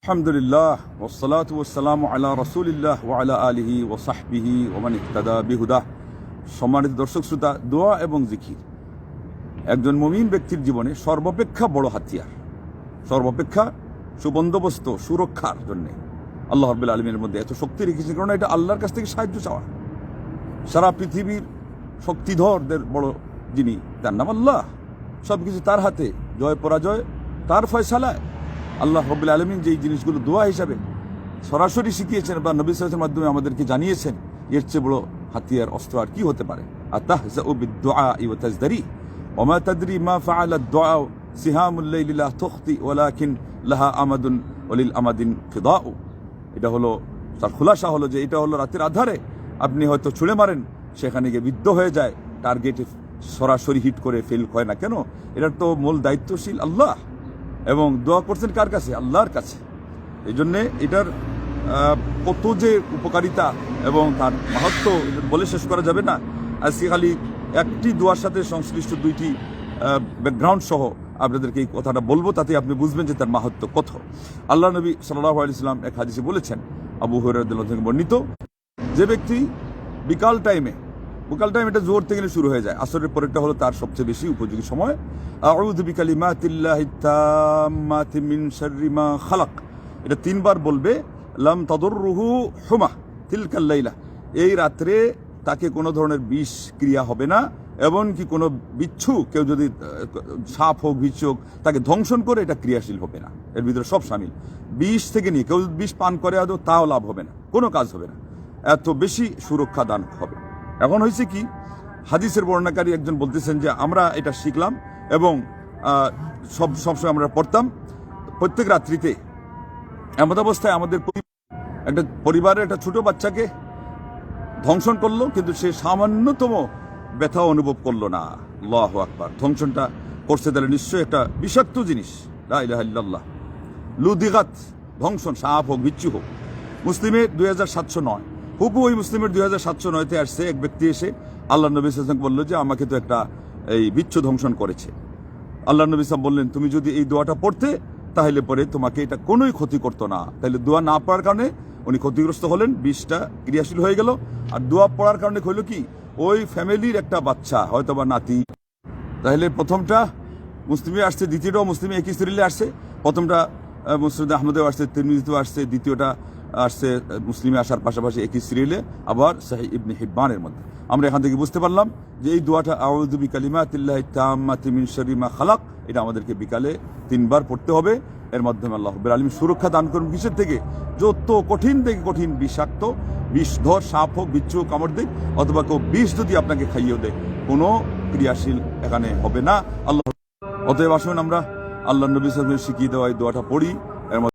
আলহামদুলিল্লাহ ওয়াসসালাতু ওয়াসসালামু আলা রাসূলিল্লাহ ওয়া আলা আলিহি ওয়া সাহবিহি ওয়া মান ইহতাদা বিহুদাহ। সম্মানিত দর্শক শ্রোতা, দোয়া এবং জিকির একজন মুমিন ব্যক্তির জীবনে সর্বাপেক্ষা বড় হাতিয়ার, সর্বাপেক্ষা সুবন্দোবস্ত সুরক্ষার জন্য আল্লাহ রাব্বুল আলামিনের মধ্যে এত শক্তি রেখেছেন, কারণ এটা আল্লাহর কাছ থেকে সাহায্য চাওয়া। সারা পৃথিবীর শক্তিধরদের বড় যিনি, তার নাম আল্লাহ। সব কিছু তার হাতে, জয় পরাজয় তার ফয়সালায়। আল্লাহ রাব্বুল আলামিন যেই জিনিসগুলো দোয়া হিসাবে সরাসরি শিখিয়েছেন বা নবী সাল্লাল্লাহু আলাইহি ওয়াসাল্লামের মাধ্যমে আমাদেরকে জানিয়েছেন, এর চেয়ে বড় হাতিয়ার অস্ত্র আর কি হতে পারে? আতাহজাউ বিদ-দুআ ওয়া তাজদারি ওয়া মা তাদরি মা ফাআলা আদ-দুআ সিহামুল লাইলি লা তুখতি ওয়ালাকিন লাহা আমাদুন ওয়ালিল আমাদিন ফিদাউ। এটা হলো তার খুলাসা, হলো যে এটা হলো রাতের আধারে আপনি হয়তো ছুঁড়ে মারেন, সেখানে গিয়ে বিদ্ধ হয়ে যায়, টার্গেটে সরাসরি হিট করে ফেল হয় না কেন? এটার তো মূল দায়িত্বশীল আল্লাহ, এবং দোয়া করছেন কার কাছে? আল্লাহর কাছে। এই জন্যে এটার কত যে উপকারিতা এবং তার মাহাত্ম্য বলে শেষ করা যাবে না। আজকে খালি একটি দোয়ার সাথে সংশ্লিষ্ট দুইটি ব্যাকগ্রাউন্ড সহ আপনাদেরকে এই কথাটা বলবো, তাতে আপনি বুঝবেন যে তার মাহাত্ম্য কত। আল্লাহ নবী সাল্লাল্লাহু আলাইহি ওয়াসাল্লাম এক হাদিসে বলেছেন, আবু হুরায়রা রাদিয়াল্লাহু থেকে বর্ণিত, যে ব্যক্তি বিকাল টাইম এটা জোর থেকে শুরু হয়ে যায়, আসরের পরেরটা হলো তার সবচেয়ে বেশি উপযোগী সময়। আউযু বিকালিমাতিল্লাহি তাম্মাতি মিন শাররি মা খালাক, এটা 3 বার বলবে। লাম তাদুররুহু হুমা তিলকাল লাইলা, এই রাত্রে তাকে কোনো ধরনের বিষ ক্রিয়া হবে না, এমনকি কোনো বিচ্ছু, কেউ যদি সাপ হোক বিচ্ছু হোক তাকে ধ্বংসন করে, এটা ক্রিয়াশীল হবে না। এর ভিতরে সব শামিল। বিষ থেকে নিয়ে কেউ বিষ পান করে আদৌ, তাও লাভ হবে না, কোনো কাজ হবে না, এত বেশি সুরক্ষা দান হবে। এখন হয়েছে কি, হাদিসের বর্ণনাকারী একজন বলতেছেন যে আমরা এটা শিখলাম এবং সবসময় আমরা পড়তাম প্রত্যেক রাত্রিতে। এমন অবস্থায় আমাদের একটা পরিবারের একটা ছোট বাচ্চাকে ধ্বংসন করলো, কিন্তু সে সামান্যতম ব্যথা অনুভব করলো না। আল্লাহু আকবার। ধ্বংসনটা করছে তাহলে নিশ্চয়ই একটা বিষাক্ত জিনিস। লা ইলাহা ইল্লাল্লাহ। লুদিগাত, ধ্বংসন, সাপ হোক বিচ্ছু হোক। মুসলিমের 2709 হুকু, ওই মুসলিমের 2709-তে আসছে, এক ব্যক্তি এসে আল্লাহ নবী সাল্লাল্লাহু আলাইহি ওয়াসাল্লাম বললো যে আমাকে তো একটা এই বিচ্ছু ধ্বংসন করেছে। আল্লাহ নবী সাল্লাল্লাহু আলাইহি ওয়াসাল্লাম বললেন, তুমি যদি এই দোয়াটা পড়তে তাহলে পরে তোমাকে এটা কোনোই ক্ষতি করতো না। তাহলে দোয়া না পড়ার কারণে উনি ক্ষতিগ্রস্ত হলেন, বিষটা ক্রিয়াশীল হয়ে গেল। আর দোয়া পড়ার কারণে হইল কি, ওই ফ্যামিলির একটা বাচ্চা, হয়তো বা নাতি। তাহলে প্রথমটা মুসলিমে আসছে, দ্বিতীয়টাও মুসলিমে একই সিরিয়ালে আসছে। প্রথমটা মুসনাদ আহমদেও আসছে, তিরমিজিতেও আসছে, দ্বিতীয়টা আসছে মুসলিমে আসার পাশাপাশি একই সিরিয়ালে, আবার সহিহ ইবনে হিব্বানের মধ্যে। আমরা এখান থেকে বুঝতে পারলাম যে এই দোয়াটা আউযু বিকালিমাতিল্লাহি তাম্মাতি মিন শাররি মা খালাক, এটা আমাদেরকে বিকালে 3 বার পড়তে হবে। এর মাধ্যমে আল্লাহ রাব্বুল আলামিন সুরক্ষা দান করুন কিসের থেকে? যত কঠিন থেকে কঠিন বিষাক্ত বিষধর সাপ হোক, বিচ্ছু কামড় দিক, অথবা কেউ বিষ যদি আপনাকে খাইয়েও দেয়, কোনো ক্রিয়াশীল এখানে হবে না। আল্লাহ, অতএব আসুন আমরা আল্লাহ নবী সাল্লাল্লাহু আলাইহি ওয়াসাল্লাম শিখিয়ে দেওয়া এই দোয়াটা পড়ি।